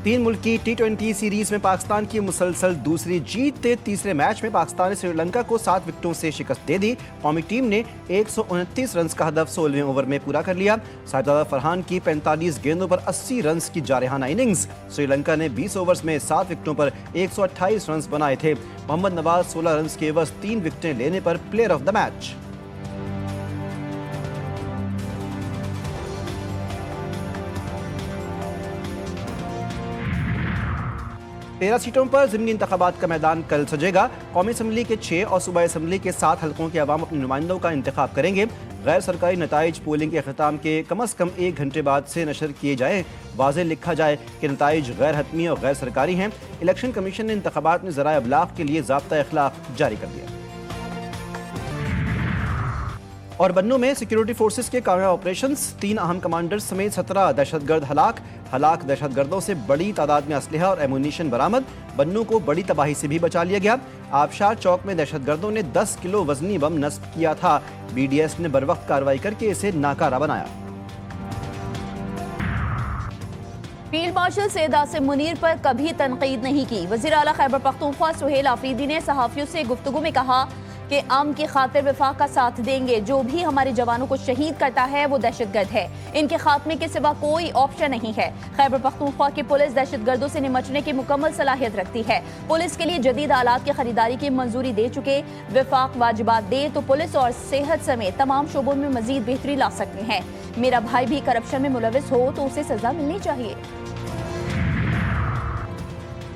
तीन मुल्की T20 series में पाकिस्तान की मुसलसल दूसरी जीत। तीसरे मैच में पाकिस्तान ने श्रीलंका को 7 विकेटों से शिकस्त दे दी। कौमी टीम ने 129 रन का हदफ 16वें ओवर में पूरा कर लिया। साहिबजादा फरहान की 45 गेंदों पर 80 रन की जारहाना इनिंग्स। श्रीलंका ने 20 ओवर्स में 7 विकेटों पर 128 रन बनाए थे। मोहम्मद नवाज 16 रन के एवज 3 विकेटें लेने पर प्लेयर ऑफ द मैच। तेरह सीटों पर ज़िमनी इंतखाबात का मैदान कल सजेगा। कौमी असम्बली के 6 और सूबाई असम्बली के 7 हल्कों के अवाम अपने नुमाइंदों का इंतखाब करेंगे। गैर सरकारी नताइज पोलिंग के अख्ताम के कम अज़ कम 1 घंटे बाद से नशर किए जाएँ। वाज़ेह लिखा जाए कि नताइज गैर हतमी और गैर सरकारी हैं। इलेक्शन कमीशन ने इंतखाबात में ज़राए अबलाग के लिए ज़ाब्ता अखलाक जारी कर दिया। और बन्नू में सिक्योरिटी फोर्सेस के कामयाब ऑपरेशंस, 3 अहम कमांडर्स समेत 17 दहशतगर्द हलाक दहशतगर्दों से बड़ी तादाद में असलहा और एमुनीशन बरामद। बन्नू को बड़ी तबाही से भी बचा लिया गया। आबशार चौक में दहशतगर्दों ने 10 किलो वजनी बम नस्ब किया था। BDS ने बरवक्त कार्रवाई करके इसे नाकारा बनाया। फील्ड मार्शल सैयद आसिम मुनीर पर कभी तनकीद नहीं की। वज़ीर आला खैबर पख्तूनख्वा सुहेल आफरीदी ने सहाफ़ियों से गुफ्तगू में कहा कि अमन की खातिर वफाक का साथ देंगे। जो भी हमारे जवानों को शहीद करता है वो दहशतगर्द है। इनके खात्मे के सिवा कोई ऑप्शन नहीं है। खैबर पख्तूनख्वा की पुलिस दहशतगर्दों से निमटने की मुकम्मल सलाहियत रखती है। पुलिस के लिए जदीद आलात की खरीदारी की मंजूरी दे चुके। वफाक वाजिबात दे तो पुलिस और सेहत समेत तमाम शोबों में मजीद बेहतरी ला सकते हैं। मेरा भाई भी करप्शन में मुलविस हो तो उसे सजा मिलनी चाहिए।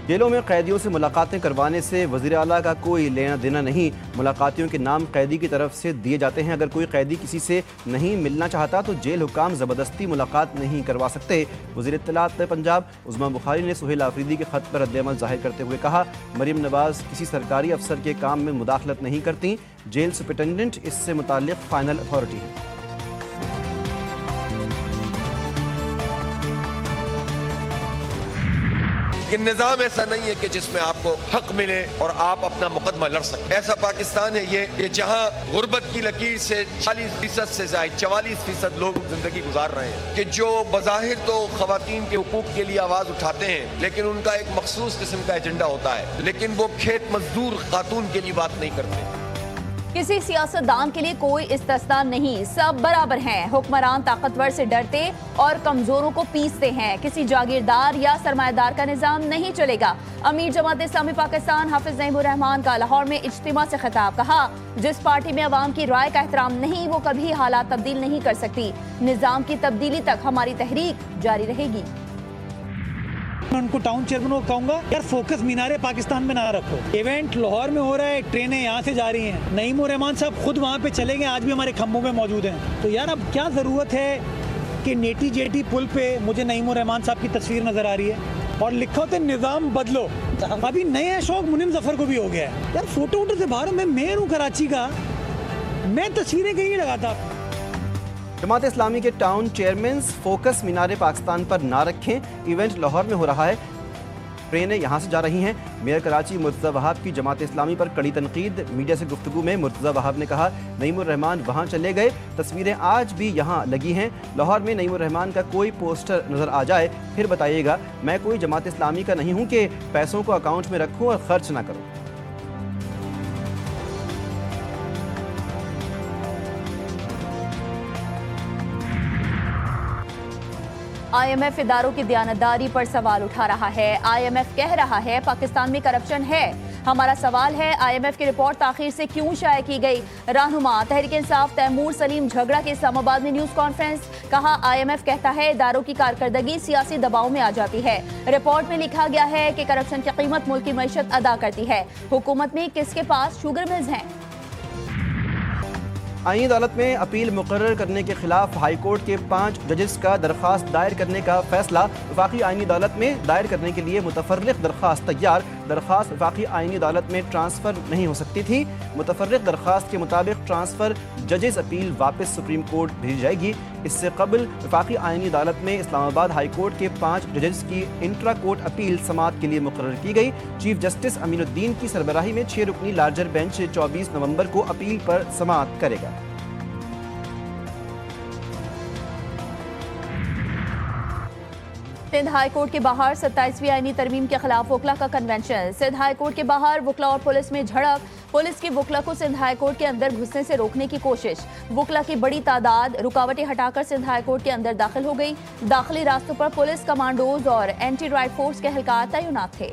जेलों में कैदियों से मुलाकातें करवाने से वज़ीर आला का कोई लेना देना नहीं। मुलाकातियों के नाम कैदी की तरफ से दिए जाते हैं। अगर कोई कैदी किसी से नहीं मिलना चाहता तो जेल हुकाम ज़बरदस्ती मुलाकात नहीं करवा सकते। वज़ीर इत्तलात पंजाब उस्मा बुखारी ने सुहेल आफरीदी के खत पर रद्द-ए-अमल जाहिर करते हुए कहा, मरीम नवाज किसी सरकारी अफसर के काम में मुदाखलत नहीं करती। जेल सुपरिटेंडेंट इससे मुताल्लिक़ फाइनल अथॉरिटी है। कि निज़ाम ऐसा नहीं है कि जिसमें आपको हक मिले और आप अपना मुकदमा लड़ सकते। ऐसा पाकिस्तान है ये जहां गुर्बत की लकीर से 40% से ज्यादा 44% लोग जिंदगी गुजार रहे हैं, कि जो बज़ाहिर तो खवातीन के हुकूक के लिए आवाज उठाते हैं लेकिन उनका एक मखसूस किस्म का एजेंडा होता है, लेकिन वो खेत मजदूर खातून के लिए बात नहीं करते। किसी सियासतदान के लिए कोई इस्तिस्ना नहीं, सब बराबर हैं। हुक्मरान ताकतवर से डरते और कमजोरों को पीसते हैं। किसी जागीरदार या सरमायादार का निजाम नहीं चलेगा। अमीर जमात इस्लामी पाकिस्तान हाफिज नईमुर रहमान का लाहौर में इज्तिमा से खिताब। कहा, जिस पार्टी में अवाम की राय का एहतराम नहीं वो कभी हालात तब्दील नहीं कर सकती। निजाम की तब्दीली तक हमारी तहरीक जारी रहेगी। मैं उनको टाउन चेयरमैन को कहूंगा, यार फोकस मीनारे पाकिस्तान में ना रखो। इवेंट लाहौर में हो रहा है, ट्रेनें यहाँ से जा रही हैं। नईमुर रहमान साहब खुद वहाँ पे चले गए, आज भी हमारे खंभों में मौजूद हैं। तो यार अब क्या जरूरत है कि नेटी जेटी पुल पे मुझे नईमुर रहमान साहब की तस्वीर नजर आ रही है और लिखा होता है निजाम बदलो। अभी नया शौक मुनीम जफर को भी हो गया है। यार फोटो वोटो से बाहर, मैं मेयर हूँ कराची का, मैं तस्वीरें कहीं लगाता। जमात इस्लामी के टाउन चेयरमैन फोकस मीनारे पाकिस्तान पर ना रखें। इवेंट लाहौर में हो रहा है, ट्रेनें यहाँ से जा रही हैं। मेयर कराची मुर्तज़ा वहाब की जमात इस्लामी पर कड़ी तनकीद। मीडिया से गुफ्तगू में मुर्तज़ा वहाब ने कहा, नईमुर रहमान वहाँ चले गए, तस्वीरें आज भी यहाँ लगी हैं। लाहौर में नईमुर रहमान का कोई पोस्टर नज़र आ जाए फिर बताइएगा। मैं कोई जमात इस्लामी का नहीं हूँ कि पैसों को अकाउंट में रखूँ और खर्च ना करूँ। IMF इदारों की दयानतदारी पर सवाल उठा रहा है। IMF कह रहा है पाकिस्तान में करप्शन है। हमारा सवाल है IMF की रिपोर्ट ताखीर से क्यों शाया की गई। रहनुमा तहरीक इंसाफ तैमूर सलीम झगड़ा के इस्लामाबाद में न्यूज कॉन्फ्रेंस। कहा, IMF कहता है इदारों की कारकर्दगी सियासी दबाव में आ जाती है। रिपोर्ट में लिखा गया है कि करप्शन की कीमत मुल्क की मईशत अदा करती है। हुकूमत में किसके पास शुगर मिल्स हैं। आईनी अदालत में अपील मुकर्रर करने के खिलाफ हाईकोर्ट के 5 जजेस का दरख्वास्त दायर करने का फैसला। वफाकी आईनी अदालत में दायर करने के लिए मुतफर्रिक दरख्वास्त तैयार। दरख्वास्त वफाकी आईनी अदालत में ट्रांसफ़र नहीं हो सकती थी। मुतफर्रिक दरख्वास्त के मुताबिक ट्रांसफ़र जजेस अपील वापस सुप्रीम कोर्ट भेजी जाएगी। इससे कबल वफाकी आईनी अदालत में इस्लामाबाद हाई कोर्ट के 5 जजेस की इंट्रा कोर्ट अपील समाअत के लिए मुकर्रर की गई। चीफ जस्टिस अमीनुद्दीन की सरबराही में 6 रुकनी लार्जर बेंच 24 नवंबर को अपील पर समाअत करेगा। सिंध हाई कोर्ट के बाहर 27वीं आईनी तरमीम के खिलाफ वकला का कन्वेंशन। सिंध हाई कोर्ट के बाहर वकला और पुलिस में झड़प। पुलिस की वकला को सिंध हाई कोर्ट के अंदर घुसने से रोकने की कोशिश। वकला की बड़ी तादाद रुकावटें हटाकर सिंध हाई कोर्ट के अंदर दाखिल हो गई। दाखिली रास्तों पर पुलिस कमांडोज और एंटी राइट फोर्स के एहलकार तैनात थे।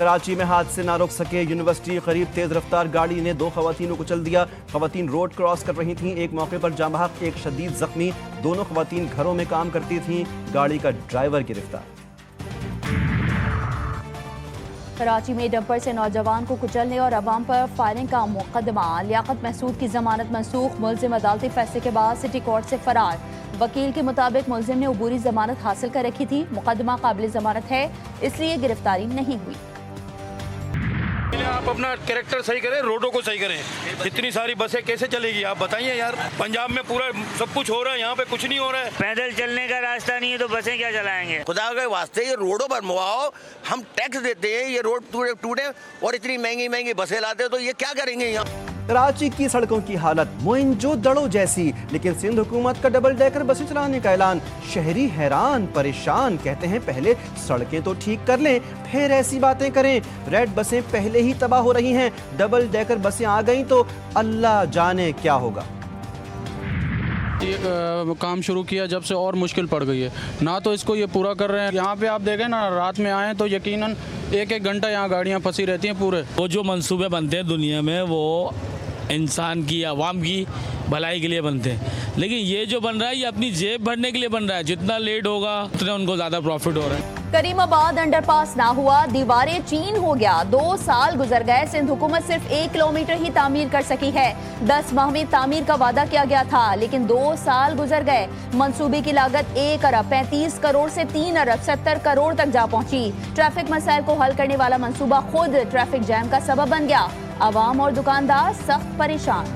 कराची में हादसे ना रोक सके यूनिवर्सिटी करीब तेज रफ्तार गाड़ी ने 2 खवातीन को कुचल दिया। खवातीन रोड क्रॉस कर रही थीं, एक मौके पर जाँ बहक, एक शदीद जख्मी। दोनों खवातीन घरों में काम करती थीं। गाड़ी का ड्राइवर गिरफ्तार। कराची में डंपर से नौजवान को कुचलने और अवाम पर फायरिंग का मुकदमा। लियाकत महसूद की जमानत मनसूख। मुलजिम अदालती फैसले के बाद सिटी कोर्ट से फरार। वकील के मुताबिक मुलजिम ने अबूरी जमानत हासिल कर रखी थी। मुकदमा काबिल जमानत है, इसलिए गिरफ्तारी नहीं हुई। आप अपना कैरेक्टर सही करें, रोडों को सही करें। इतनी सारी बसें कैसे चलेगी आप बताइए यार। पंजाब में पूरा सब कुछ हो रहा है, यहाँ पे कुछ नहीं हो रहा है। पैदल चलने का रास्ता नहीं है तो बसें क्या चलाएंगे। खुदा के वास्ते ये रोडों पर मुआओ, हम टैक्स देते हैं, ये रोड टूटे और इतनी महंगी महंगी बसें लाते हैं तो ये क्या करेंगे यहाँ। कराची की सड़कों की हालत मोइंजो-दड़ो जैसी, लेकिन सिंध हुकूमत का डबल डेकर बसें चलाने का ऐलान। शहरी हैरान परेशान, कहते हैं पहले सड़कें तो ठीक कर लें फिर ऐसी बातें करें। रेड बसें पहले ही तबाह हो रही हैं, डबल डेकर बसें आ गईं तो अल्लाह जाने क्या होगा। ये काम शुरू किया जब से और मुश्किल पड़ गई है ना, तो इसको ये पूरा कर रहे हैं। यहाँ पे आप देखें ना, रात में आए तो यकीनन 1-1 घंटा यहाँ गाड़ियाँ फंसी रहती हैं पूरे। वो जो मंसूबे बनते हैं दुनिया में वो इंसान की, आवाम की भलाई के लिए बनते हैं, लेकिन ये जो बन रहा है ये अपनी जेब भरने के लिए बन रहा है। जितना लेट होगा उतना उनको ज़्यादा प्रॉफिट हो रहा है। करीमाबाद अंडरपास ना हुआ, दीवारें चीन हो गया। 2 साल गुजर गए, सिंध हुकूमत सिर्फ 1 किलोमीटर ही तामीर कर सकी है। 10 माह में तामीर का वादा किया गया था, लेकिन 2 साल गुजर गए। मंसूबे की लागत 1 अरब 35 करोड़ से 3 अरब 70 करोड़ तक जा पहुंची। ट्रैफिक मसाइल को हल करने वाला मंसूबा खुद ट्रैफिक जैम का सबब बन गया। आवाम और दुकानदार सख्त परेशान।